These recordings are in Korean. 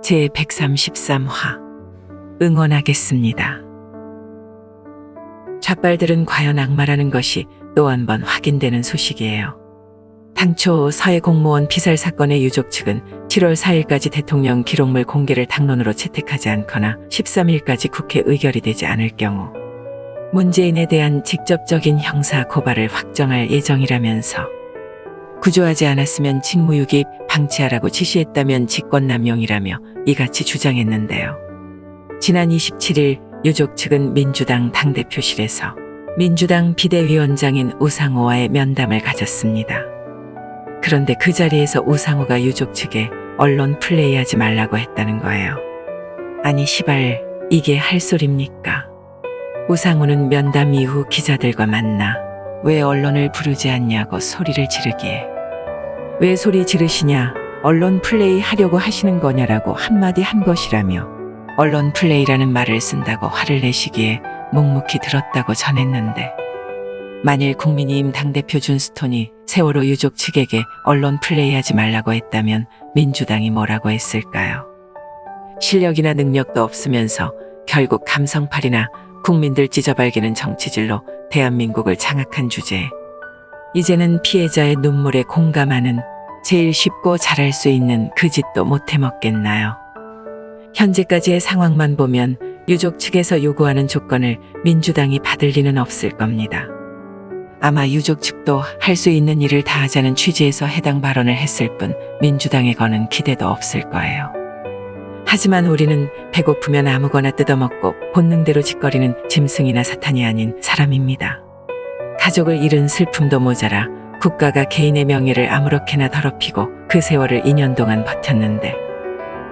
제133화 응원하겠습니다. 좌빨들은 과연 악마라는 것이 또 한 번 확인되는 소식이에요. 당초 서해 공무원 피살 사건의 유족 측은 7월 4일까지 대통령 기록물 공개를 당론으로 채택하지 않거나 13일까지 국회 의결이 되지 않을 경우 문재인에 대한 직접적인 형사 고발을 확정할 예정이라면서 구조하지 않았으면 직무유기 방치하라고 지시했다면 직권남용이라며 이같이 주장했는데요. 지난 27일 유족 측은 민주당 당대표실에서 민주당 비대위원장인 우상호와의 면담을 가졌습니다. 그런데 그 자리에서 우상호가 유족 측에 언론 플레이하지 말라고 했다는 거예요. 아니 시발 이게 할 소립니까? 우상호는 면담 이후 기자들과 만나 왜 언론을 부르지 않냐고 소리를 지르기에 왜 소리 지르시냐 언론 플레이 하려고 하시는 거냐라고 한마디 한 것이라며 언론 플레이라는 말을 쓴다고 화를 내시기에 묵묵히 들었다고 전했는데 만일 국민의힘 당대표 준스톤이 세월호 유족 측에게 언론 플레이하지 말라고 했다면 민주당이 뭐라고 했을까요? 실력이나 능력도 없으면서 결국 감성팔이나 국민들 찢어발기는 정치질로 대한민국을 장악한 주제에 이제는 피해자의 눈물에 공감하는 제일 쉽고 잘할 수 있는 그 짓도 못해 먹겠나요? 현재까지의 상황만 보면 유족 측에서 요구하는 조건을 민주당이 받을 리는 없을 겁니다. 아마 유족 측도 할 수 있는 일을 다 하자는 취지에서 해당 발언을 했을 뿐 민주당에 거는 기대도 없을 거예요. 하지만 우리는 배고프면 아무거나 뜯어먹고 본능대로 짓거리는 짐승이나 사탄이 아닌 사람입니다. 가족을 잃은 슬픔도 모자라 국가가 개인의 명예를 아무렇게나 더럽히고 그 세월을 2년 동안 버텼는데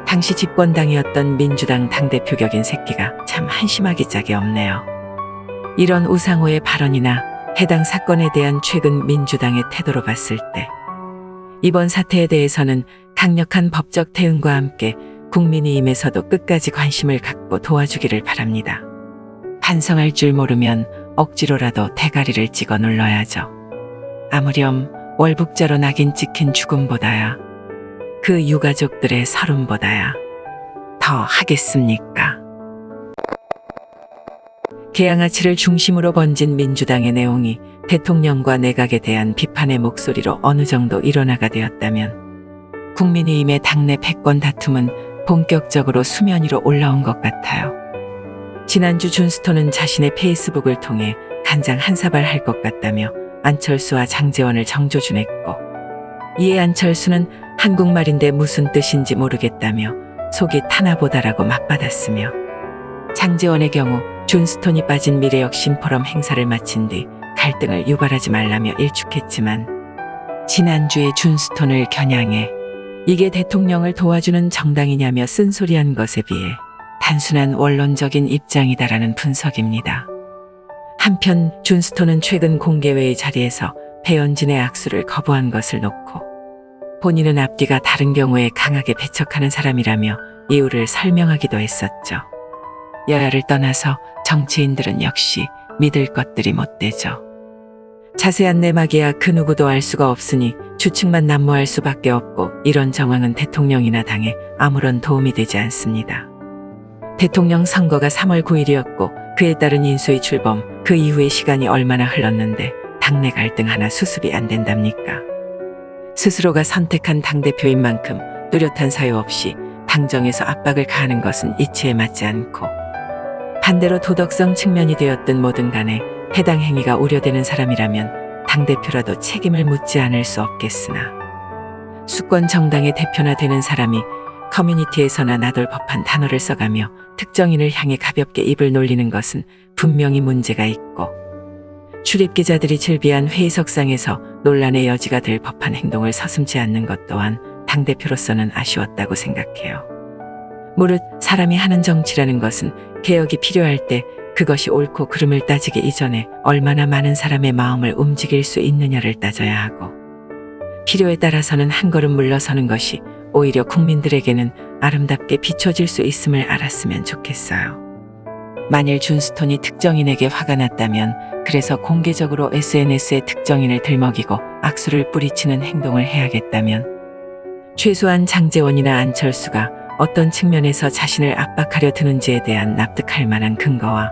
당시 집권당이었던 민주당 당대표 격인 새끼가 참 한심하기 짝이 없네요. 이런 우상호의 발언이나 해당 사건에 대한 최근 민주당의 태도로 봤을 때 이번 사태에 대해서는 강력한 법적 대응과 함께 국민의힘에서도 끝까지 관심을 갖고 도와주기를 바랍니다. 반성할 줄 모르면 억지로라도 대가리를 찍어 눌러야죠. 아무렴 월북자로 낙인 찍힌 죽음보다야 그 유가족들의 서름보다야 더 하겠습니까? 개양아치를 중심으로 번진 민주당의 내용이 대통령과 내각에 대한 비판의 목소리로 어느 정도 일원화가 되었다면 국민의힘의 당내 패권 다툼은 본격적으로 수면 위로 올라온 것 같아요. 지난주 준스톤은 자신의 페이스북을 통해 간장 한 사발 할 것 같다며 안철수와 장제원을 정조준했고 이에 안철수는 한국말인데 무슨 뜻인지 모르겠다며 속이 타나보다라고 맞받았으며 장제원의 경우 준스톤이 빠진 미래혁신 포럼 행사를 마친 뒤 갈등을 유발하지 말라며 일축했지만 지난주에 준스톤을 겨냥해 이게 대통령을 도와주는 정당이냐며 쓴소리한 것에 비해 단순한 원론적인 입장이다라는 분석입니다. 한편 준스톤은 최근 공개회의 자리에서 배현진의 악수를 거부한 것을 놓고 본인은 앞뒤가 다른 경우에 강하게 배척하는 사람이라며 이유를 설명하기도 했었죠. 여야를 떠나서 정치인들은 역시 믿을 것들이 못 되죠. 자세한 내막이야 그 누구도 알 수가 없으니 추측만 난무할 수밖에 없고 이런 정황은 대통령이나 당에 아무런 도움이 되지 않습니다. 대통령 선거가 3월 9일이었고 그에 따른 인수위 출범 그 이후의 시간이 얼마나 흘렀는데 당내 갈등 하나 수습이 안 된답니까? 스스로가 선택한 당대표인 만큼 뚜렷한 사유 없이 당정에서 압박을 가하는 것은 이치에 맞지 않고 반대로 도덕성 측면이 되었든 뭐든 간에 해당 행위가 우려되는 사람이라면 당대표라도 책임을 묻지 않을 수 없겠으나 수권 정당의 대표나 되는 사람이 커뮤니티에서나 나돌 법한 단어를 써가며 특정인을 향해 가볍게 입을 놀리는 것은 분명히 문제가 있고 출입기자들이 즐비한 회의석상에서 논란의 여지가 될 법한 행동을 서슴지 않는 것 또한 당대표로서는 아쉬웠다고 생각해요. 무릇 사람이 하는 정치라는 것은 개혁이 필요할 때 그것이 옳고 그름을 따지기 이전에 얼마나 많은 사람의 마음을 움직일 수 있느냐를 따져야 하고 필요에 따라서는 한 걸음 물러서는 것이 오히려 국민들에게는 아름답게 비춰질 수 있음을 알았으면 좋겠어요. 만일 준스톤이 특정인에게 화가 났다면 그래서 공개적으로 SNS에 특정인을 들먹이고 악수를 뿌리치는 행동을 해야겠다면 최소한 장제원이나 안철수가 어떤 측면에서 자신을 압박하려 드는지에 대한 납득할 만한 근거와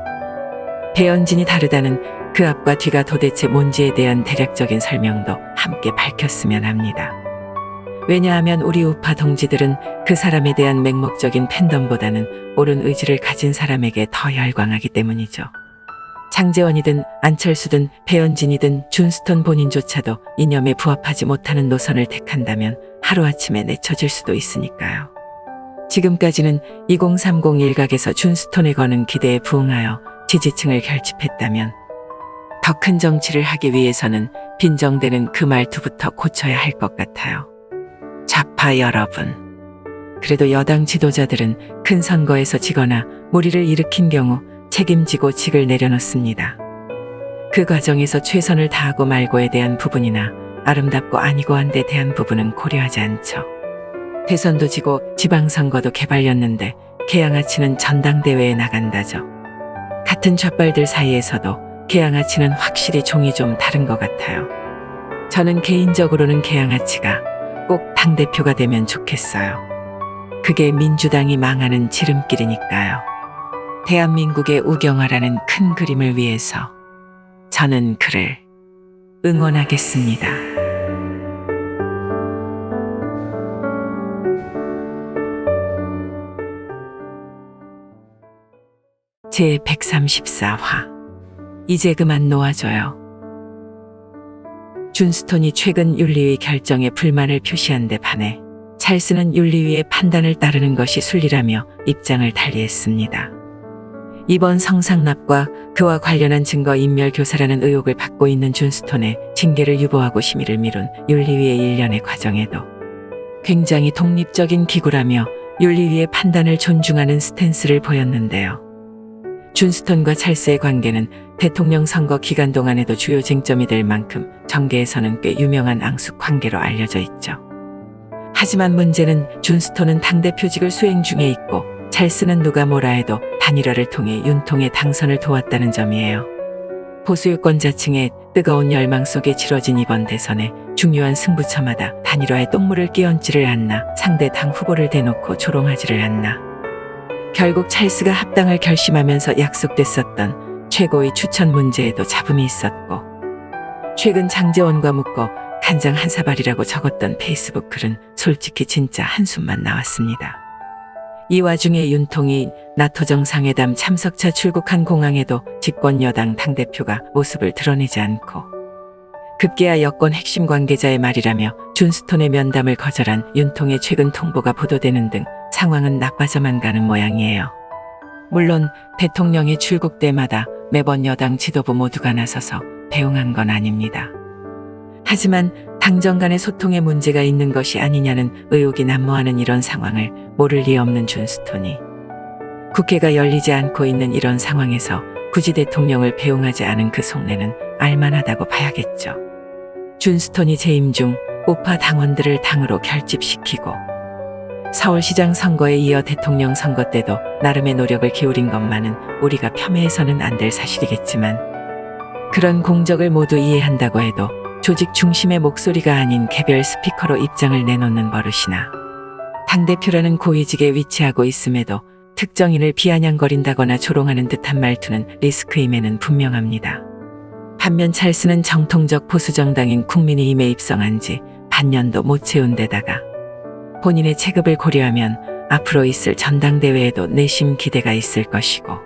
배현진이 다르다는 그 앞과 뒤가 도대체 뭔지에 대한 대략적인 설명도 함께 밝혔으면 합니다. 왜냐하면 우리 우파 동지들은 그 사람에 대한 맹목적인 팬덤보다는 옳은 의지를 가진 사람에게 더 열광하기 때문이죠. 장제원이든 안철수든 배현진이든 준스톤 본인조차도 이념에 부합하지 못하는 노선을 택한다면 하루아침에 내쳐질 수도 있으니까요. 지금까지는 2030 일각에서 준스톤에 거는 기대에 부응하여 지지층을 결집했다면 더 큰 정치를 하기 위해서는 빈정대는 그 말투부터 고쳐야 할 것 같아요. 좌파 여러분, 그래도 여당 지도자들은 큰 선거에서 지거나 무리를 일으킨 경우 책임지고 직을 내려놓습니다. 그 과정에서 최선을 다하고 말고에 대한 부분이나 아름답고 아니고 한데 대한 부분은 고려하지 않죠. 대선도 지고 지방선거도 개발렸는데 개양아치는 전당대회에 나간다죠. 같은 좌빨들 사이에서도 개양아치는 확실히 종이 좀 다른 것 같아요. 저는 개인적으로는 개양아치가 꼭 당대표가 되면 좋겠어요. 그게 민주당이 망하는 지름길이니까요. 대한민국의 우경화라는 큰 그림을 위해서 저는 그를 응원하겠습니다. 제134화 이제 그만 놓아줘요. 준스톤이 최근 윤리위 결정에 불만을 표시한 데 반해 찰스는 윤리위의 판단을 따르는 것이 순리라며 입장을 달리했습니다. 이번 성상납과 그와 관련한 증거 인멸 교사라는 의혹을 받고 있는 준스톤의 징계를 유보하고 심의를 미룬 윤리위의 일련의 과정에도 굉장히 독립적인 기구라며 윤리위의 판단을 존중하는 스탠스를 보였는데요. 준스톤과 찰스의 관계는 대통령 선거 기간 동안에도 주요 쟁점이 될 만큼 정계에서는 꽤 유명한 앙숙 관계로 알려져 있죠. 하지만 문제는 준스톤은 당대표직을 수행 중에 있고 찰스는 누가 뭐라 해도 단일화를 통해 윤통의 당선을 도왔다는 점이에요. 보수유권자층의 뜨거운 열망 속에 치러진 이번 대선에 중요한 승부처마다 단일화에 똥물을 끼얹지를 않나 상대 당 후보를 대놓고 조롱하지를 않나. 결국 찰스가 합당을 결심하면서 약속됐었던 최고위 추천 문제에도 잡음이 있었고 최근 장제원과 묶어 간장 한 사발이라고 적었던 페이스북 글은 솔직히 진짜 한숨만 나왔습니다. 이 와중에 윤통이 나토 정상회담 참석차 출국한 공항에도 집권 여당 당대표가 모습을 드러내지 않고 급기야 여권 핵심 관계자의 말이라며 준스톤의 면담을 거절한 윤통의 최근 통보가 보도되는 등 상황은 나빠져만 가는 모양이에요. 물론 대통령의 출국 때마다 매번 여당 지도부 모두가 나서서 배웅한 건 아닙니다. 하지만 당정 간의 소통에 문제가 있는 것이 아니냐는 의혹이 난무하는 이런 상황을 모를 리 없는 준스톤이 국회가 열리지 않고 있는 이런 상황에서 굳이 대통령을 배웅하지 않은 그 속내는 알만하다고 봐야겠죠. 준스톤이 재임 중 우파 당원들을 당으로 결집시키고 서울시장 선거에 이어 대통령 선거 때도 나름의 노력을 기울인 것만은 우리가 폄훼해서는 안 될 사실이겠지만 그런 공적을 모두 이해한다고 해도 조직 중심의 목소리가 아닌 개별 스피커로 입장을 내놓는 버릇이나 당대표라는 고위직에 위치하고 있음에도 특정인을 비아냥거린다거나 조롱하는 듯한 말투는 리스크임에는 분명합니다. 반면 찰스는 정통적 보수정당인 국민의힘에 입성한 지 반년도 못 채운 데다가 본인의 체급을 고려하면 앞으로 있을 전당대회에도 내심 기대가 있을 것이고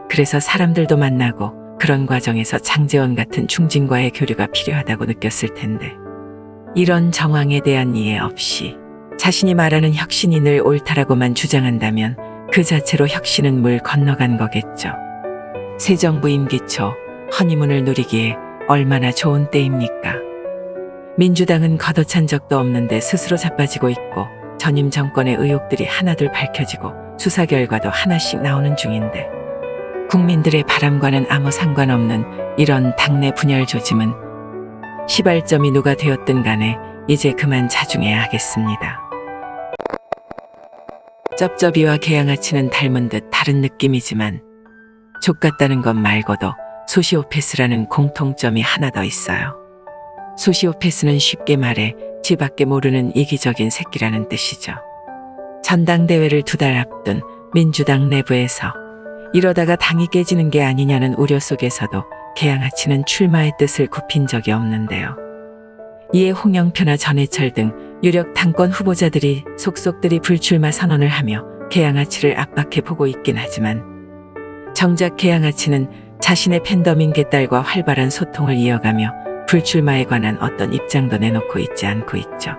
그래서 사람들도 만나고 그런 과정에서 장제원 같은 중진과의 교류가 필요하다고 느꼈을 텐데 이런 정황에 대한 이해 없이 자신이 말하는 혁신이 늘 옳다라고만 주장한다면 그 자체로 혁신은 물 건너간 거겠죠. 새 정부 임기 초 허니문을 누리기에 얼마나 좋은 때입니까? 민주당은 걷어찬 적도 없는데 스스로 자빠지고 있고 전임 정권의 의혹들이 하나둘 밝혀지고 수사 결과도 하나씩 나오는 중인데 국민들의 바람과는 아무 상관없는 이런 당내 분열 조짐은 시발점이 누가 되었든 간에 이제 그만 자중해야 하겠습니다. 쩝쩝이와 개양아치는 닮은 듯 다른 느낌이지만 족같다는 것 말고도 소시오패스라는 공통점이 하나 더 있어요. 소시오패스는 쉽게 말해 지 밖에 모르는 이기적인 새끼라는 뜻이죠. 전당대회를 2달 앞둔 민주당 내부에서 이러다가 당이 깨지는 게 아니냐는 우려 속에서도 개양아치는 출마의 뜻을 굽힌 적이 없는데요. 이에 홍영표나 전해철 등 유력 당권 후보자들이 속속들이 불출마 선언을 하며 개양아치를 압박해 보고 있긴 하지만 정작 개양아치는 자신의 팬덤인 개딸과 활발한 소통을 이어가며 불출마에 관한 어떤 입장도 내놓고 있지 않고 있죠.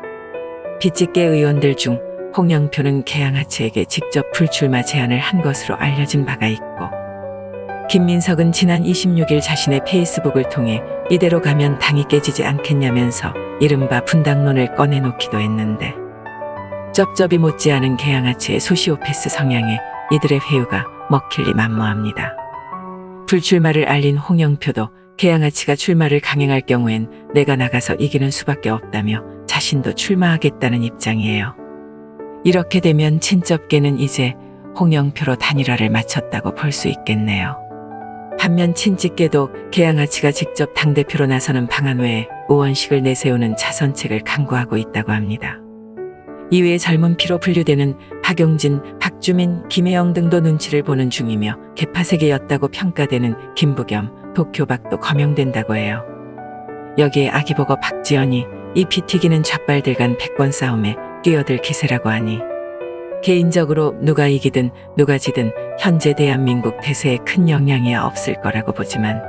빗집계 의원들 중 홍영표는 개양아치에게 직접 불출마 제안을 한 것으로 알려진 바가 있고, 김민석은 지난 26일 자신의 페이스북을 통해 이대로 가면 당이 깨지지 않겠냐면서 이른바 분당론을 꺼내놓기도 했는데, 쩝쩝이 못지않은 개양아치의 소시오패스 성향에 이들의 회유가 먹힐 리 만무합니다. 불출마를 알린 홍영표도 개양아치가 출마를 강행할 경우엔 내가 나가서 이기는 수밖에 없다며 자신도 출마하겠다는 입장이에요. 이렇게 되면 친접계는 이제 홍영표로 단일화를 마쳤다고 볼 수 있겠네요. 반면 친직계도 개양아치가 직접 당대표로 나서는 방안 외에 우원식을 내세우는 차선책을 강구하고 있다고 합니다. 이외에 젊은 피로 분류되는 박용진, 박주민, 김혜영 등도 눈치를 보는 중이며 개파색이었다고 평가되는 김부겸, 도쿄박도 거명된다고 해요. 여기에 아기보거 박지연이 이 피 튀기는 좌빨들 간 패권 싸움에 뛰어들 기세라고 하니 개인적으로 누가 이기든 누가 지든 현재 대한민국 대세에 큰 영향이 없을 거라고 보지만,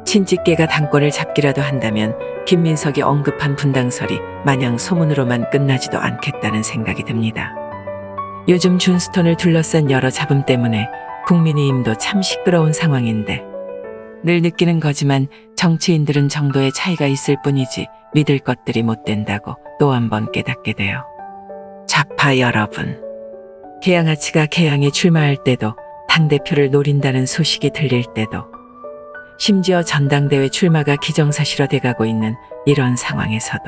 친직계가 당권을 잡기라도 한다면 김민석이 언급한 분당설이 마냥 소문으로만 끝나지도 않겠다는 생각이 듭니다. 요즘 준스톤을 둘러싼 여러 잡음 때문에 국민의힘도 참 시끄러운 상황인데, 늘 느끼는 거지만 정치인들은 정도의 차이가 있을 뿐이지 믿을 것들이 못 된다고 또 한 번 깨닫게 돼요. 좌파 여러분, 개양아치가 개양에 출마할 때도 당대표를 노린다는 소식이 들릴 때도 심지어 전당대회 출마가 기정사실화돼 가고 있는 이런 상황에서도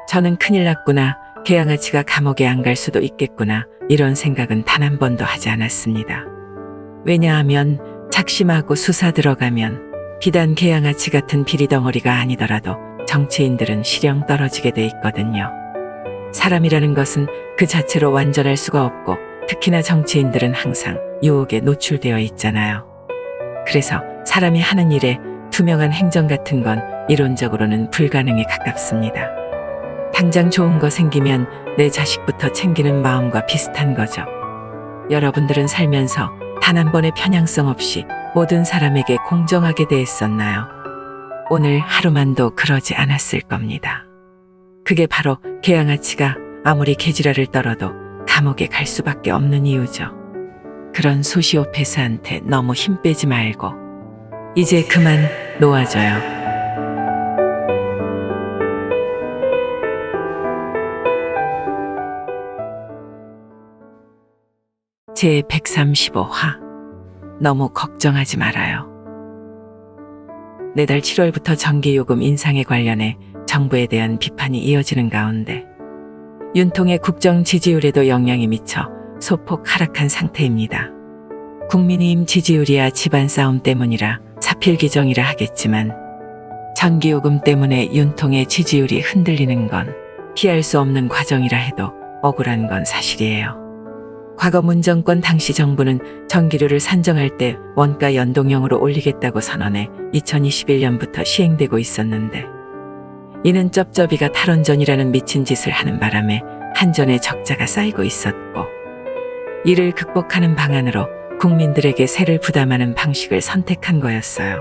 저는 큰일 났구나, 개양아치가 감옥에 안 갈 수도 있겠구나, 이런 생각은 단 한 번도 하지 않았습니다. 왜냐하면 작심하고 수사 들어가면 비단 개양아치 같은 비리덩어리가 아니더라도 정치인들은 실형 떨어지게 돼 있거든요. 사람이라는 것은 그 자체로 완전할 수가 없고, 특히나 정치인들은 항상 유혹에 노출되어 있잖아요. 그래서 사람이 하는 일에 투명한 행정 같은 건 이론적으로는 불가능에 가깝습니다. 당장 좋은 거 생기면 내 자식부터 챙기는 마음과 비슷한 거죠. 여러분들은 살면서 단 한 번의 편향성 없이 모든 사람에게 공정하게 대했었나요? 오늘 하루만도 그러지 않았을 겁니다. 그게 바로 개양아치가 아무리 개지랄을 떨어도 감옥에 갈 수밖에 없는 이유죠. 그런 소시오패스한테 너무 힘 빼지 말고 이제 그만 놓아줘요. 제 135화 너무 걱정하지 말아요. 내달 7월부터 전기요금 인상에 관련해 정부에 대한 비판이 이어지는 가운데 윤통의 국정 지지율에도 영향이 미쳐 소폭 하락한 상태입니다. 국민의힘 지지율이야 집안 싸움 때문이라 사필귀정이라 하겠지만 전기요금 때문에 윤통의 지지율이 흔들리는 건 피할 수 없는 과정이라 해도 억울한 건 사실이에요. 과거 문정권 당시 정부는 전기료를 산정할 때 원가 연동형으로 올리겠다고 선언해 2021년부터 시행되고 있었는데, 이는 쩝쩝이가 탈원전이라는 미친 짓을 하는 바람에 한전에 적자가 쌓이고 있었고, 이를 극복하는 방안으로 국민들에게 세를 부담하는 방식을 선택한 거였어요.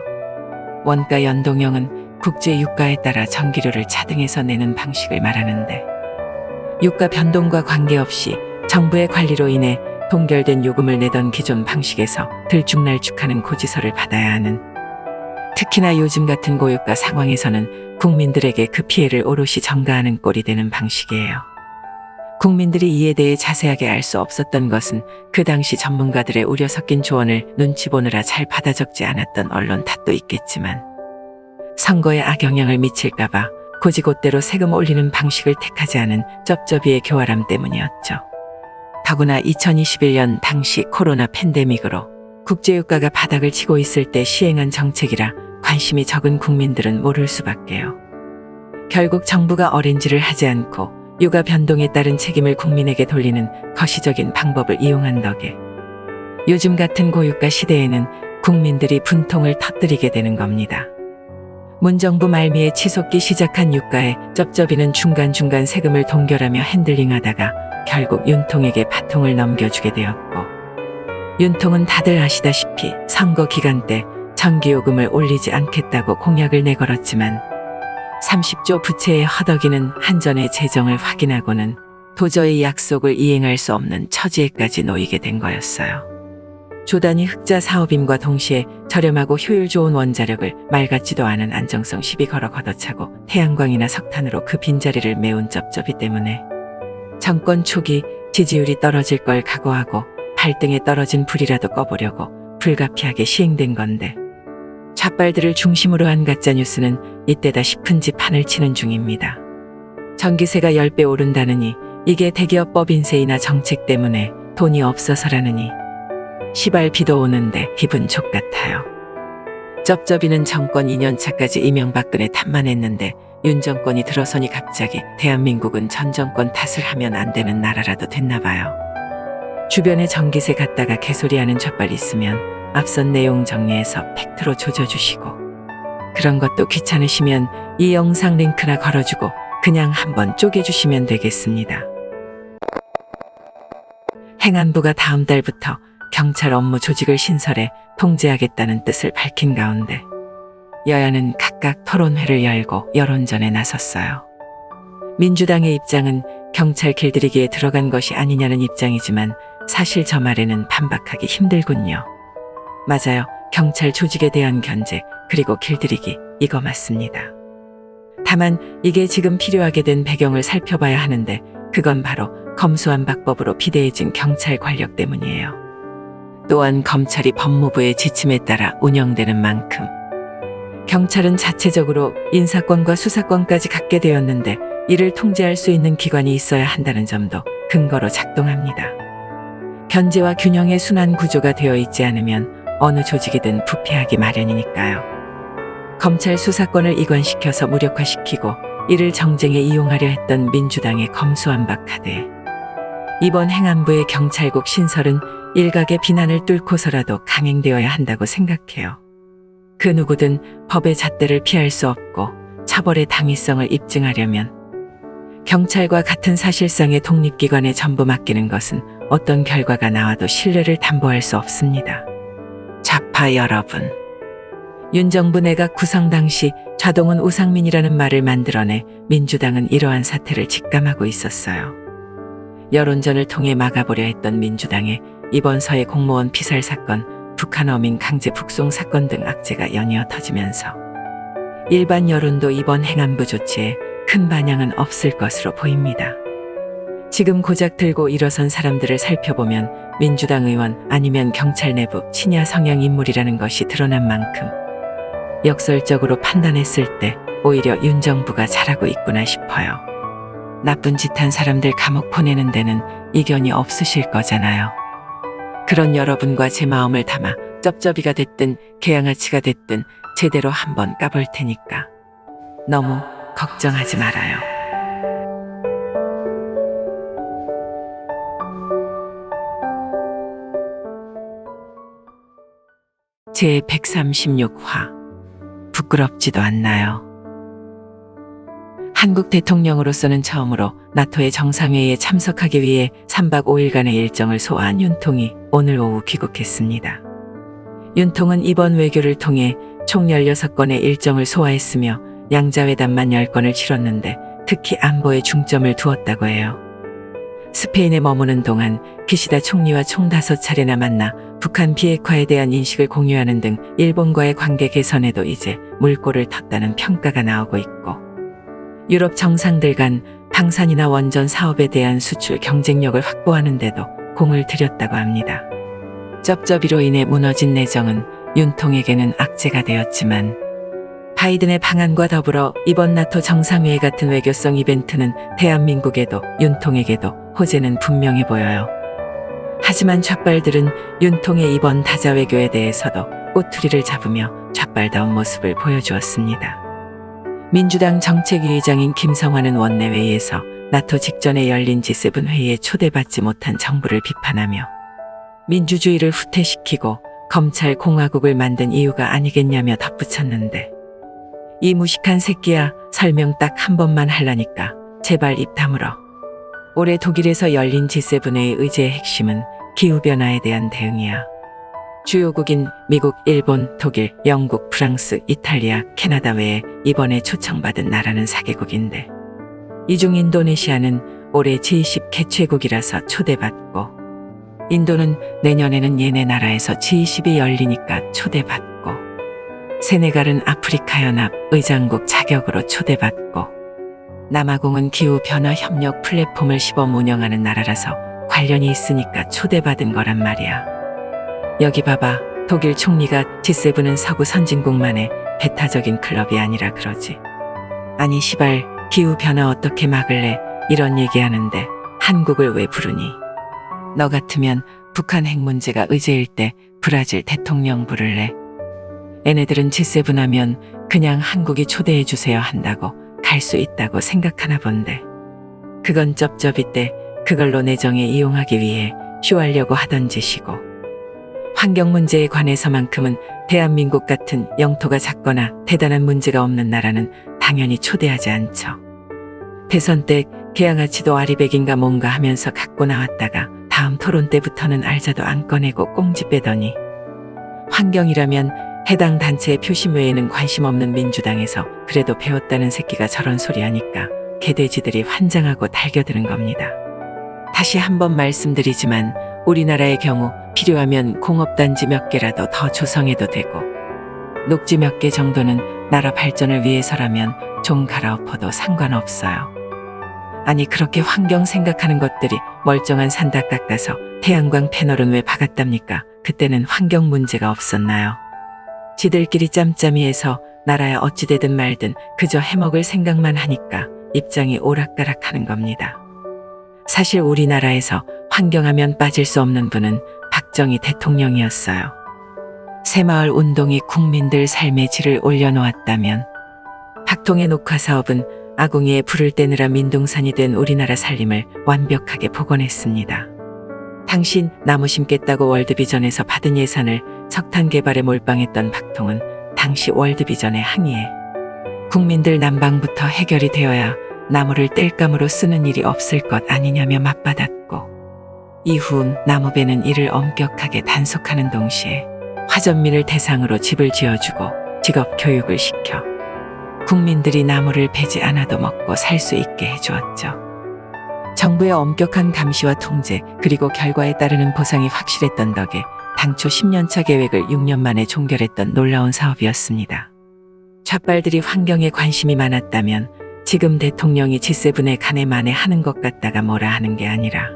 원가 연동형은 국제 유가에 따라 전기료를 차등해서 내는 방식을 말하는데, 유가 변동과 관계없이 정부의 관리로 인해 동결된 요금을 내던 기존 방식에서 들쭉날쭉하는 고지서를 받아야 하는, 특히나 요즘 같은 고유가 상황에서는 국민들에게 그 피해를 오롯이 전가하는 꼴이 되는 방식이에요. 국민들이 이에 대해 자세하게 알 수 없었던 것은 그 당시 전문가들의 우려 섞인 조언을 눈치 보느라 잘 받아 적지 않았던 언론 탓도 있겠지만, 선거에 악영향을 미칠까봐 고지고대로 세금 올리는 방식을 택하지 않은 쩝쩝이의 교활함 때문이었죠. 더구나 2021년 당시 코로나 팬데믹으로 국제유가가 바닥을 치고 있을 때 시행한 정책이라 관심이 적은 국민들은 모를 수밖에요. 결국 정부가 어린지를 하지 않고 유가 변동에 따른 책임을 국민에게 돌리는 거시적인 방법을 이용한 덕에 요즘 같은 고유가 시대에는 국민들이 분통을 터뜨리게 되는 겁니다. 문정부 말미에 치솟기 시작한 유가에 쩝쩝이는 중간중간 세금을 동결하며 핸들링하다가 결국 윤통에게 바통을 넘겨주게 되었고, 윤통은 다들 아시다시피 선거 기간 때 전기요금을 올리지 않겠다고 공약을 내걸었지만 30조 부채에 허덕이는 한전의 재정을 확인하고는 도저히 약속을 이행할 수 없는 처지에까지 놓이게 된 거였어요. 조단위 흑자 사업임과 동시에 저렴하고 효율 좋은 원자력을 말 같지도 않은 안정성 시비 걸어 걷어차고 태양광이나 석탄으로 그 빈자리를 메운 쩝쩝이 때문에 정권 초기 지지율이 떨어질 걸 각오하고 발등에 떨어진 불이라도 꺼보려고 불가피하게 시행된 건데, 좌빨들을 중심으로 한 가짜뉴스는 이때다 싶은지 판을 치는 중입니다. 전기세가 10배 오른다느니 이게 대기업 법인세이나 정책 때문에 돈이 없어서라느니 시발 비도 오는데 기분 족같아요. 쩝쩝이는 정권 2년차까지 이명박근혜 탓만 했는데 윤 정권이 들어서니 갑자기 대한민국은 전 정권 탓을 하면 안 되는 나라라도 됐나 봐요. 주변에 전기세 갖다가 개소리하는 좌빨 있으면 앞선 내용 정리해서 팩트로 조져주시고, 그런 것도 귀찮으시면 이 영상 링크나 걸어주고 그냥 한번 쪼개주시면 되겠습니다. 행안부가 다음 달부터 경찰 업무 조직을 신설해 통제하겠다는 뜻을 밝힌 가운데 여야는 각각 토론회를 열고 여론전에 나섰어요. 민주당의 입장은 경찰 길들이기에 들어간 것이 아니냐는 입장이지만 사실 저 말에는 반박하기 힘들군요. 맞아요. 경찰 조직에 대한 견제 그리고 길들이기, 이거 맞습니다. 다만 이게 지금 필요하게 된 배경을 살펴봐야 하는데 그건 바로 검수완 박법으로 비대해진 경찰 권력 때문이에요. 또한 검찰이 법무부의 지침에 따라 운영되는 만큼 경찰은 자체적으로 인사권과 수사권까지 갖게 되었는데 이를 통제할 수 있는 기관이 있어야 한다는 점도 근거로 작동합니다. 견제와 균형의 순환 구조가 되어 있지 않으면 어느 조직이든 부패하기 마련이니까요. 검찰 수사권을 이관시켜서 무력화시키고 이를 정쟁에 이용하려 했던 민주당의 검수완박하되 이번 행안부의 경찰국 신설은 일각의 비난을 뚫고서라도 강행되어야 한다고 생각해요. 그 누구든 법의 잣대를 피할 수 없고 처벌의 당위성을 입증하려면 경찰과 같은 사실상의 독립기관에 전부 맡기는 것은 어떤 결과가 나와도 신뢰를 담보할 수 없습니다. 좌파 여러분, 윤 정부 내각 구성 당시 좌동은 우상민이라는 말을 만들어내 민주당은 이러한 사태를 직감하고 있었어요. 여론전을 통해 막아보려 했던 민주당의 이번 서해 공무원 피살 사건, 북한 어민 강제 북송 사건 등 악재가 연이어 터지면서 일반 여론도 이번 행안부 조치에 큰 반향은 없을 것으로 보입니다. 지금 고작 들고 일어선 사람들을 살펴보면 민주당 의원 아니면 경찰 내부 친야 성향 인물이라는 것이 드러난 만큼 역설적으로 판단했을 때 오히려 윤 정부가 잘하고 있구나 싶어요. 나쁜 짓 한 사람들 감옥 보내는 데는 이견이 없으실 거잖아요. 그런 여러분과 제 마음을 담아 쩝쩝이가 됐든 개양아치가 됐든 제대로 한번 까볼 테니까 너무 걱정하지 말아요. 제 136화 부끄럽지도 않나요? 한국 대통령으로서는 처음으로 나토의 정상회의에 참석하기 위해 3박 5일간의 일정을 소화한 윤통이 오늘 오후 귀국했습니다. 윤통은 이번 외교를 통해 총 16건의 일정을 소화했으며 양자회담만 10건을 치렀는데 특히 안보에 중점을 두었다고 해요. 스페인에 머무는 동안 기시다 총리와 총 5차례나 만나 북한 비핵화에 대한 인식을 공유하는 등 일본과의 관계 개선에도 이제 물꼬를 텄다는 평가가 나오고 있고, 유럽 정상들 간 방산이나 원전 사업에 대한 수출 경쟁력을 확보하는 데도 공을 들였다고 합니다. 쩝쩝이로 인해 무너진 내정은 윤통에게는 악재가 되었지만 바이든의 방안과 더불어 이번 나토 정상회의 같은 외교성 이벤트는 대한민국에도 윤통에게도 호재는 분명해 보여요. 하지만 좌빨들은 윤통의 이번 다자 외교에 대해서도 꼬투리를 잡으며 좌빨다운 모습을 보여주었습니다. 민주당 정책위의장인 김성환은 원내회의에서 나토 직전에 열린 G7 회의에 초대받지 못한 정부를 비판하며 민주주의를 후퇴시키고 검찰 공화국을 만든 이유가 아니겠냐며 덧붙였는데, 이 무식한 새끼야, 설명 딱 한 번만 하려니까 제발 입 다물어. 올해 독일에서 열린 G7의 의제의 핵심은 기후변화에 대한 대응이야. 주요국인 미국, 일본, 독일, 영국, 프랑스, 이탈리아, 캐나다 외에 이번에 초청받은 나라는 4개국인데, 이 중 인도네시아는 올해 G20 개최국이라서 초대받고, 인도는 내년에는 얘네 나라에서 G20이 열리니까 초대받고, 세네갈은 아프리카 연합 의장국 자격으로 초대받고, 남아공은 기후변화 협력 플랫폼을 시범 운영하는 나라라서 관련이 있으니까 초대받은 거란 말이야. 여기 봐봐. 독일 총리가 G7은 서구 선진국만의 배타적인 클럽이 아니라 그러지. 아니 시발, 기후변화 어떻게 막을래? 이런 얘기하는데 한국을 왜 부르니? 너 같으면 북한 핵 문제가 의제일 때 브라질 대통령 부를래? 얘네들은 G7 하면 그냥 한국이 초대해 주세요 한다고 갈 수 있다고 생각하나 본데, 그건 쩝쩝이 때 그걸로 내정에 이용하기 위해 쇼하려고 하던 짓이고, 환경 문제에 관해서만큼은 대한민국 같은 영토가 작거나 대단한 문제가 없는 나라는 당연히 초대하지 않죠. 대선 때 개양아치도 아리백인가 뭔가 하면서 갖고 나왔다가 다음 토론 때부터는 알자도 안 꺼내고 꽁지 빼더니, 환경이라면 해당 단체의 표심 외에는 관심 없는 민주당에서 그래도 배웠다는 새끼가 저런 소리 하니까 개돼지들이 환장하고 달겨드는 겁니다. 다시 한번 말씀드리지만 우리나라의 경우 필요하면 공업단지 몇 개라도 더 조성해도 되고, 녹지 몇 개 정도는 나라 발전을 위해서라면 좀 갈아엎어도 상관없어요. 아니 그렇게 환경 생각하는 것들이 멀쩡한 산다 깎아서 태양광 패널은 왜 박았답니까? 그때는 환경 문제가 없었나요? 지들끼리 짬짬이해서 나라야 어찌되든 말든 그저 해먹을 생각만 하니까 입장이 오락가락하는 겁니다. 사실 우리나라에서 환경하면 빠질 수 없는 분은 박정희 대통령이었어요. 새마을 운동이 국민들 삶의 질을 올려놓았다면, 박통의 녹화 사업은 아궁이에 불을 떼느라 민둥산이 된 우리나라 살림을 완벽하게 복원했습니다. 당신 나무 심겠다고 월드비전에서 받은 예산을 석탄 개발에 몰빵했던 박통은 당시 월드비전에 항의해 국민들 난방부터 해결이 되어야 나무를 땔감으로 쓰는 일이 없을 것 아니냐며 맞받았고, 이후 나무배는 이를 엄격하게 단속하는 동시에 화전민을 대상으로 집을 지어주고 직업 교육을 시켜 국민들이 나무를 베지 않아도 먹고 살 수 있게 해주었죠. 정부의 엄격한 감시와 통제, 그리고 결과에 따르는 보상이 확실했던 덕에 당초 10년차 계획을 6년 만에 종결했던 놀라운 사업이었습니다. 좌빨들이 환경에 관심이 많았다면 지금 대통령이 G7에 간에 만에 하는 것 같다가 뭐라 하는 게 아니라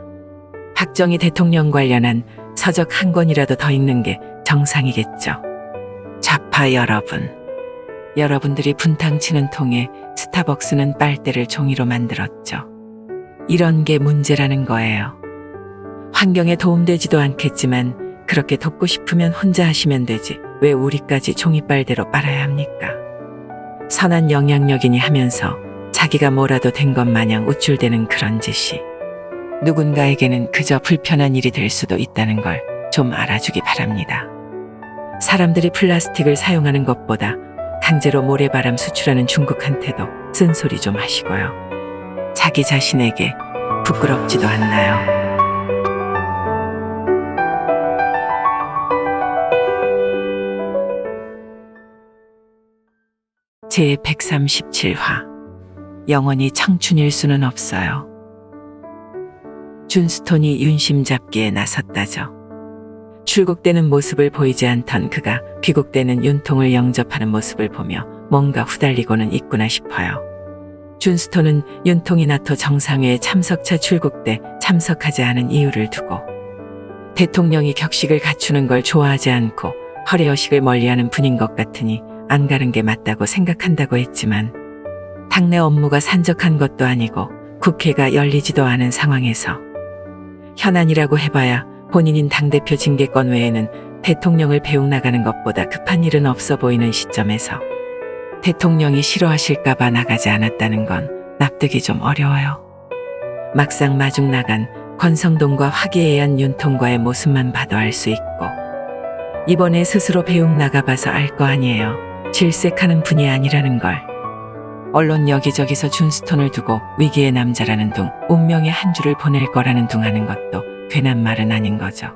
박정희 대통령 관련한 서적 한 권이라도 더 읽는 게 정상이겠죠. 좌파 여러분, 여러분들이 분탕치는 통에 스타벅스는 빨대를 종이로 만들었죠. 이런 게 문제라는 거예요. 환경에 도움되지도 않겠지만 그렇게 돕고 싶으면 혼자 하시면 되지 왜 우리까지 종이빨대로 빨아야 합니까? 선한 영향력이니 하면서 자기가 뭐라도 된 것 마냥 우쭐대는 그런 짓이 누군가에게는 그저 불편한 일이 될 수도 있다는 걸 좀 알아주기 바랍니다. 사람들이 플라스틱을 사용하는 것보다 강제로 모래바람 수출하는 중국한테도 쓴소리 좀 하시고요. 자기 자신에게 부끄럽지도 않나요? 제137화 영원히 청춘일 수는 없어요. 준스톤이 윤심 잡기에 나섰다죠. 출국되는 모습을 보이지 않던 그가 귀국되는 윤통을 영접하는 모습을 보며 뭔가 후달리고는 있구나 싶어요. 준스톤은 윤통이 나토 정상회의 참석차 출국 때 참석하지 않은 이유를 두고 대통령이 격식을 갖추는 걸 좋아하지 않고 허례허식을 멀리하는 분인 것 같으니 안 가는 게 맞다고 생각한다고 했지만, 당내 업무가 산적한 것도 아니고 국회가 열리지도 않은 상황에서 현안이라고 해봐야 본인인 당대표 징계권 외에는 대통령을 배웅 나가는 것보다 급한 일은 없어 보이는 시점에서 대통령이 싫어하실까봐 나가지 않았다는 건 납득이 좀 어려워요. 막상 마중 나간 권성동과 화기애애한 윤통과의 모습만 봐도 알 수 있고, 이번에 스스로 배웅 나가봐서 알 거 아니에요. 질색하는 분이 아니라는 걸. 언론 여기저기서 준스톤을 두고 위기의 남자라는 둥, 운명의 한 줄을 보낼 거라는 둥 하는 것도 괜한 말은 아닌 거죠.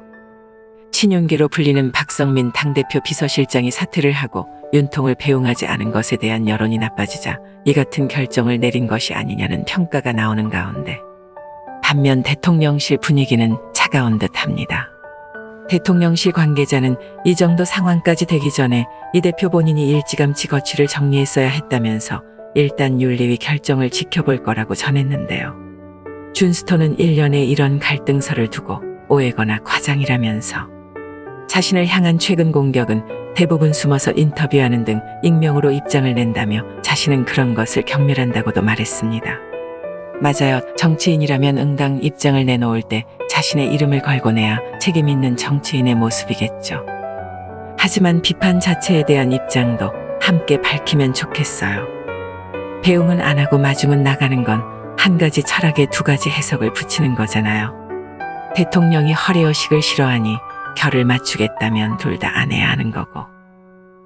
친윤계로 불리는 박성민 당대표 비서실장이 사퇴를 하고 윤통을 배웅하지 않은 것에 대한 여론이 나빠지자 이 같은 결정을 내린 것이 아니냐는 평가가 나오는 가운데, 반면 대통령실 분위기는 차가운 듯합니다. 대통령실 관계자는 이 정도 상황까지 되기 전에 이 대표 본인이 일찌감치 거취를 정리했어야 했다면서 일단 윤리위 결정을 지켜볼 거라고 전했는데요. 준스톤은 1년에 이런 갈등설을 두고 오해거나 과장이라면서 자신을 향한 최근 공격은 대부분 숨어서 인터뷰하는 등 익명으로 입장을 낸다며 자신은 그런 것을 경멸한다고도 말했습니다. 맞아요. 정치인이라면 응당 입장을 내놓을 때 자신의 이름을 걸고 내야 책임 있는 정치인의 모습이겠죠. 하지만 비판 자체에 대한 입장도 함께 밝히면 좋겠어요. 배웅은 안 하고 마중은 나가는 건 한 가지 철학에 두 가지 해석을 붙이는 거잖아요. 대통령이 허례허식을 싫어하니 결을 맞추겠다면 둘 다 안 해야 하는 거고,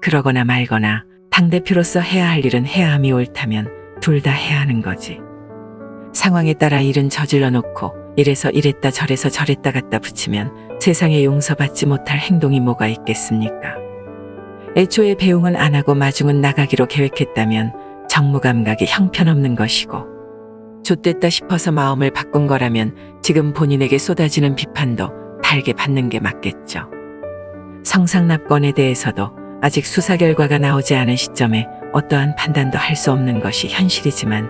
그러거나 말거나 당대표로서 해야 할 일은 해야 함이 옳다면 둘 다 해야 하는 거지. 상황에 따라 일은 저질러 놓고 이래서 이랬다 저래서 저랬다 갖다 붙이면 세상에 용서받지 못할 행동이 뭐가 있겠습니까? 애초에 배웅은 안 하고 마중은 나가기로 계획했다면 정무감각이 형편없는 것이고, 좆됐다 싶어서 마음을 바꾼 거라면 지금 본인에게 쏟아지는 비판도 달게 받는 게 맞겠죠. 성상납건에 대해서도 아직 수사 결과가 나오지 않은 시점에 어떠한 판단도 할 수 없는 것이 현실이지만,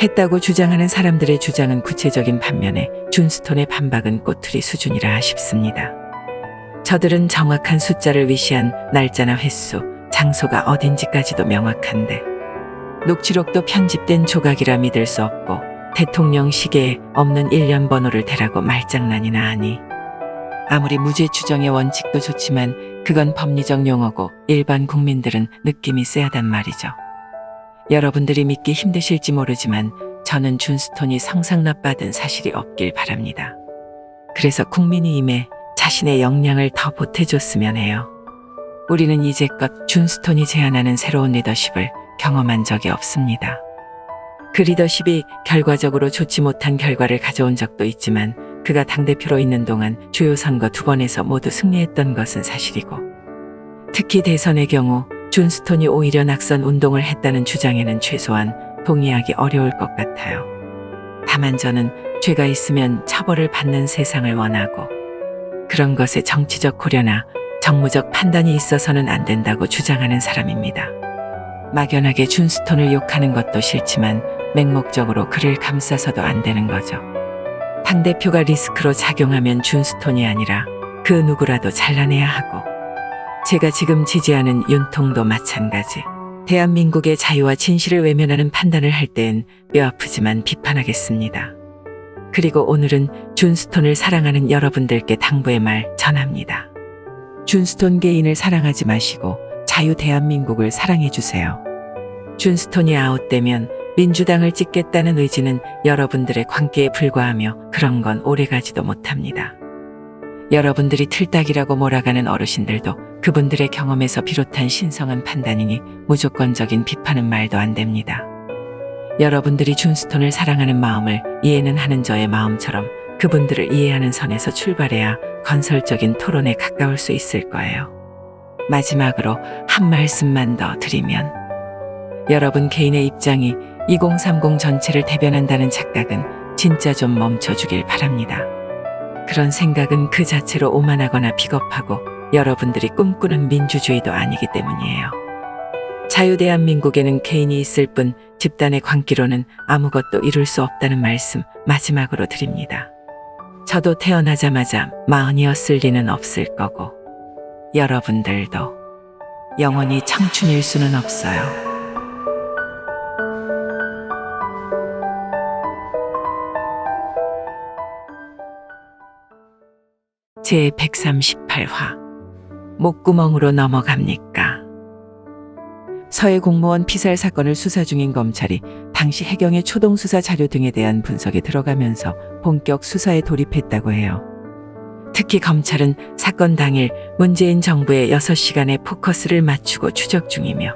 했다고 주장하는 사람들의 주장은 구체적인 반면에 준스톤의 반박은 꼬투리 수준이라 싶습니다. 저들은 정확한 숫자를 위시한 날짜나 횟수, 장소가 어딘지까지도 명확한데, 녹취록도 편집된 조각이라 믿을 수 없고 대통령 시계에 없는 1년 번호를 대라고 말장난이나 하니, 아무리 무죄 추정의 원칙도 좋지만 그건 법리적 용어고 일반 국민들은 느낌이 쎄하단 말이죠. 여러분들이 믿기 힘드실지 모르지만 저는 준스톤이 성상납 받은 사실이 없길 바랍니다. 그래서 국민이 임해 자신의 역량을 더 보태줬으면 해요. 우리는 이제껏 준스톤이 제안하는 새로운 리더십을 경험한 적이 없습니다. 그 리더십이 결과적으로 좋지 못한 결과를 가져온 적도 있지만, 그가 당대표로 있는 동안 주요 선거 2번에서 모두 승리했던 것은 사실이고, 특히 대선의 경우 준스톤이 오히려 낙선 운동을 했다는 주장에는 최소한 동의하기 어려울 것 같아요. 다만 저는 죄가 있으면 처벌을 받는 세상을 원하고, 그런 것에 정치적 고려나 정무적 판단이 있어서는 안 된다고 주장하는 사람입니다. 막연하게 준스톤을 욕하는 것도 싫지만 맹목적으로 그를 감싸서도 안 되는 거죠. 당대표가 리스크로 작용하면 준스톤이 아니라 그 누구라도 잘라내야 하고, 제가 지금 지지하는 윤통도 마찬가지. 대한민국의 자유와 진실을 외면하는 판단을 할 때엔 뼈아프지만 비판하겠습니다. 그리고 오늘은 준스톤을 사랑하는 여러분들께 당부의 말 전합니다. 준스톤 개인을 사랑하지 마시고 자유 대한민국을 사랑해주세요. 준스톤이 아웃되면 민주당을 찍겠다는 의지는 여러분들의 광기에 불과하며 그런 건 오래가지도 못합니다. 여러분들이 틀딱이라고 몰아가는 어르신들도 그분들의 경험에서 비롯한 신성한 판단이니 무조건적인 비판은 말도 안 됩니다. 여러분들이 준스톤을 사랑하는 마음을 이해는 하는 저의 마음처럼 그분들을 이해하는 선에서 출발해야 건설적인 토론에 가까울 수 있을 거예요. 마지막으로 한 말씀만 더 드리면, 여러분 개인의 입장이 2030 전체를 대변한다는 착각은 진짜 좀 멈춰주길 바랍니다. 그런 생각은 그 자체로 오만하거나 비겁하고 여러분들이 꿈꾸는 민주주의도 아니기 때문이에요. 자유대한민국에는 개인이 있을 뿐 집단의 광기로는 아무것도 이룰 수 없다는 말씀 마지막으로 드립니다. 저도 태어나자마자 40이었을 리는 없을 거고, 여러분들도 영원히 청춘일 수는 없어요. 제138화 목구멍으로 넘어갑니까? 서해 공무원 피살 사건을 수사 중인 검찰이 당시 해경의 초동수사 자료 등에 대한 분석에 들어가면서 본격 수사에 돌입했다고 해요. 특히 검찰은 사건 당일 문재인 정부의 6시간의 포커스를 맞추고 추적 중이며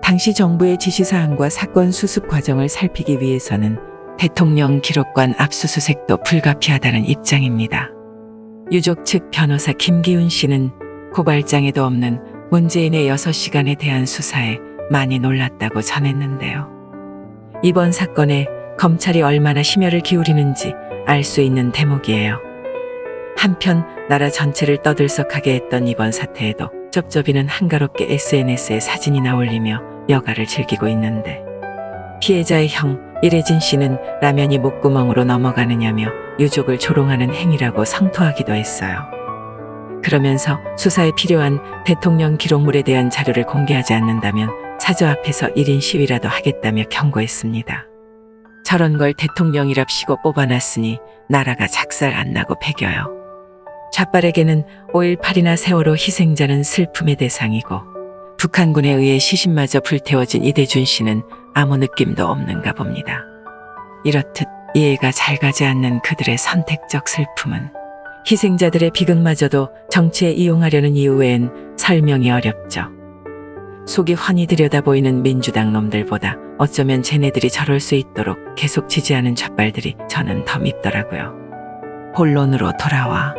당시 정부의 지시사항과 사건 수습 과정을 살피기 위해서는 대통령 기록관 압수수색도 불가피하다는 입장입니다. 유족 측 변호사 김기훈 씨는 고발장에도 없는 문재인의 6시간에 대한 수사에 많이 놀랐다고 전했는데요. 이번 사건에 검찰이 얼마나 심혈을 기울이는지 알 수 있는 대목이에요. 한편 나라 전체를 떠들썩하게 했던 이번 사태에도 쩝쩝이는 한가롭게 SNS에 사진이나 올리며 여가를 즐기고 있는데 피해자의 형 이래진 씨는 라면이 목구멍으로 넘어가느냐며 유족을 조롱하는 행위라고 성토하기도 했어요. 그러면서 수사에 필요한 대통령 기록물에 대한 자료를 공개하지 않는다면 사저 앞에서 1인 시위라도 하겠다며 경고했습니다. 저런 걸 대통령이랍시고 뽑아놨으니 나라가 작살 안 나고 배겨요. 좌빨에게는 5.18이나 세월호 희생자는 슬픔의 대상이고 북한군에 의해 시신마저 불태워진 이대준 씨는 아무 느낌도 없는가 봅니다. 이렇듯 이해가 잘 가지 않는 그들의 선택적 슬픔은 희생자들의 비극마저도 정치에 이용하려는 이유 외엔 설명이 어렵죠. 속이 훤히 들여다 보이는 민주당 놈들보다 어쩌면 쟤네들이 저럴 수 있도록 계속 지지하는 좌빨들이 저는 더 밉더라고요. 본론으로 돌아와.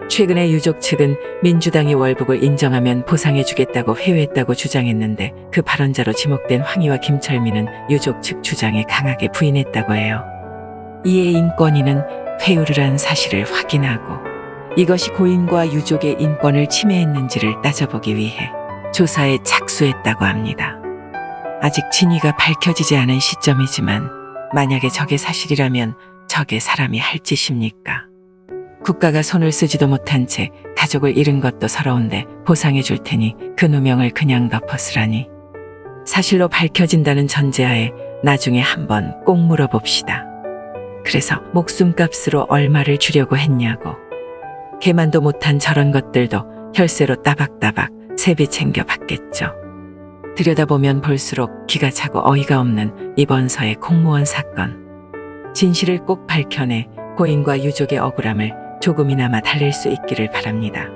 최근에 유족 측은 민주당이 월북을 인정하면 보상해주겠다고 회유했다고 주장했는데 그 발언자로 지목된 황희와 김철민은 유족 측 주장에 강하게 부인했다고 해요. 이에 인권위는 회유를 한 사실을 확인하고 이것이 고인과 유족의 인권을 침해했는지를 따져보기 위해 조사에 착수했다고 합니다. 아직 진위가 밝혀지지 않은 시점이지만 만약에 저게 사실이라면 저게 사람이 할 짓입니까? 국가가 손을 쓰지도 못한 채 가족을 잃은 것도 서러운데 보상해 줄 테니 그 누명을 그냥 덮어쓰라니. 사실로 밝혀진다는 전제하에 나중에 한번 꼭 물어봅시다. 그래서 목숨값으로 얼마를 주려고 했냐고. 개만도 못한 저런 것들도 혈세로 따박따박 세배 챙겨 받겠죠. 들여다보면 볼수록 기가 차고 어이가 없는 이번 서해 공무원 사건. 진실을 꼭 밝혀내 고인과 유족의 억울함을 조금이나마 달랠 수 있기를 바랍니다.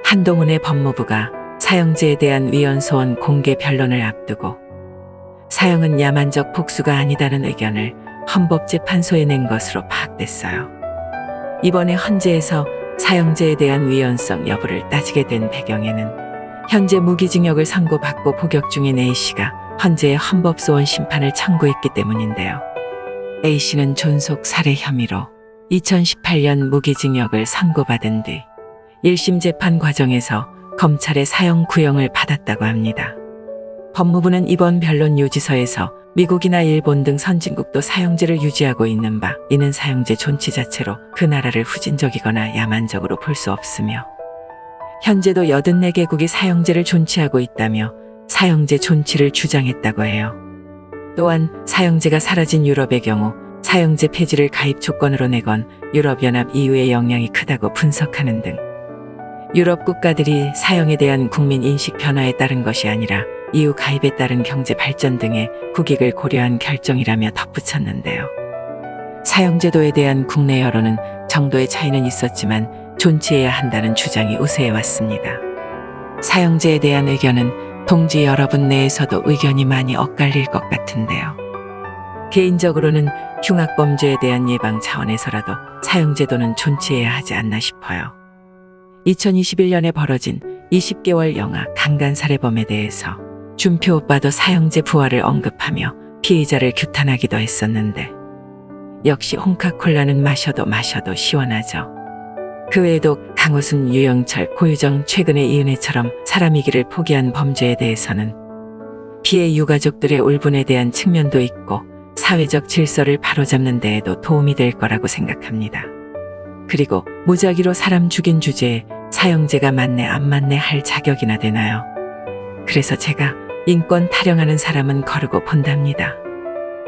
한동훈의 법무부가 사형제에 대한 위헌소원 공개 변론을 앞두고 사형은 야만적 복수가 아니다는 의견을 헌법재판소에 낸 것으로 파악됐어요. 이번에 헌재에서 사형제에 대한 위헌성 여부를 따지게 된 배경에는 현재 무기징역을 선고받고 복역 중인 A씨가 헌재에 헌법소원 심판을 청구했기 때문인데요. A씨는 존속 살해 혐의로 2018년 무기징역을 선고받은 뒤 1심 재판 과정에서 검찰의 사형 구형을 받았다고 합니다. 법무부는 이번 변론 요지서에서 미국이나 일본 등 선진국도 사형제를 유지하고 있는 바 이는 사형제 존치 자체로 그 나라를 후진적이거나 야만적으로 볼 수 없으며 현재도 84개국이 사형제를 존치하고 있다며 사형제 존치를 주장했다고 해요. 또한 사형제가 사라진 유럽의 경우 사형제 폐지를 가입 조건으로 내건 유럽연합 EU의 영향이 크다고 분석하는 등 유럽 국가들이 사형에 대한 국민 인식 변화에 따른 것이 아니라 EU 가입에 따른 경제 발전 등의 국익을 고려한 결정이라며 덧붙였는데요. 사형제도에 대한 국내 여론은 정도의 차이는 있었지만 존치해야 한다는 주장이 우세해왔습니다. 사형제에 대한 의견은 동지 여러분 내에서도 의견이 많이 엇갈릴 것 같은데요. 개인적으로는 흉악범죄에 대한 예방 차원에서라도 사형제도는 존치해야 하지 않나 싶어요. 2021년에 벌어진 20개월 영아 강간살해범에 대해서 준표 오빠도 사형제 부활을 언급하며 피의자를 규탄하기도 했었는데 역시 홍카콜라는 마셔도 시원하죠. 그 외에도 강호순, 유영철, 고유정, 최근의 이은혜처럼 사람이기를 포기한 범죄에 대해서는 피해 유가족들의 울분에 대한 측면도 있고 사회적 질서를 바로잡는 데에도 도움이 될 거라고 생각합니다. 그리고 무작위로 사람 죽인 주제에 사형제가 맞네 안 맞네 할 자격이나 되나요? 그래서 제가 인권 타령하는 사람은 거르고 본답니다.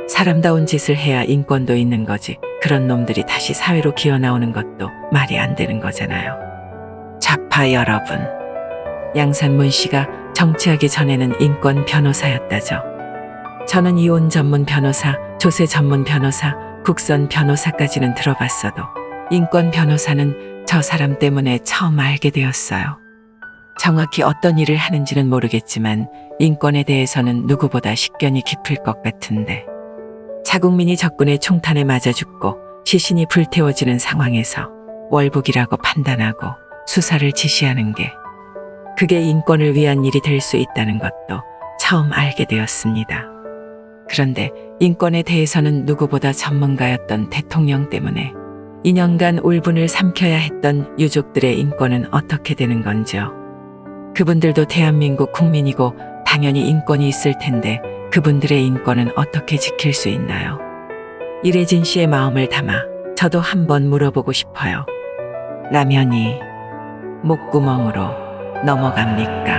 사람다운 짓을 해야 인권도 있는 거지 그런 놈들이 다시 사회로 기어나오는 것도 말이 안 되는 거잖아요. 좌파 여러분. 양산문 씨가 정치하기 전에는 인권 변호사였다죠. 저는 이혼 전문 변호사, 조세 전문 변호사, 국선 변호사까지는 들어봤어도 인권 변호사는 저 사람 때문에 처음 알게 되었어요. 정확히 어떤 일을 하는지는 모르겠지만 인권에 대해서는 누구보다 식견이 깊을 것 같은데 자국민이 적군의 총탄에 맞아 죽고 시신이 불태워지는 상황에서 월북이라고 판단하고 수사를 지시하는 게 그게 인권을 위한 일이 될 수 있다는 것도 처음 알게 되었습니다. 그런데 인권에 대해서는 누구보다 전문가였던 대통령 때문에 2년간 울분을 삼켜야 했던 유족들의 인권은 어떻게 되는 건지요. 그분들도 대한민국 국민이고 당연히 인권이 있을 텐데 그분들의 인권은 어떻게 지킬 수 있나요? 이래진 씨의 마음을 담아 저도 한번 물어보고 싶어요. 라면이 목구멍으로 넘어갑니까?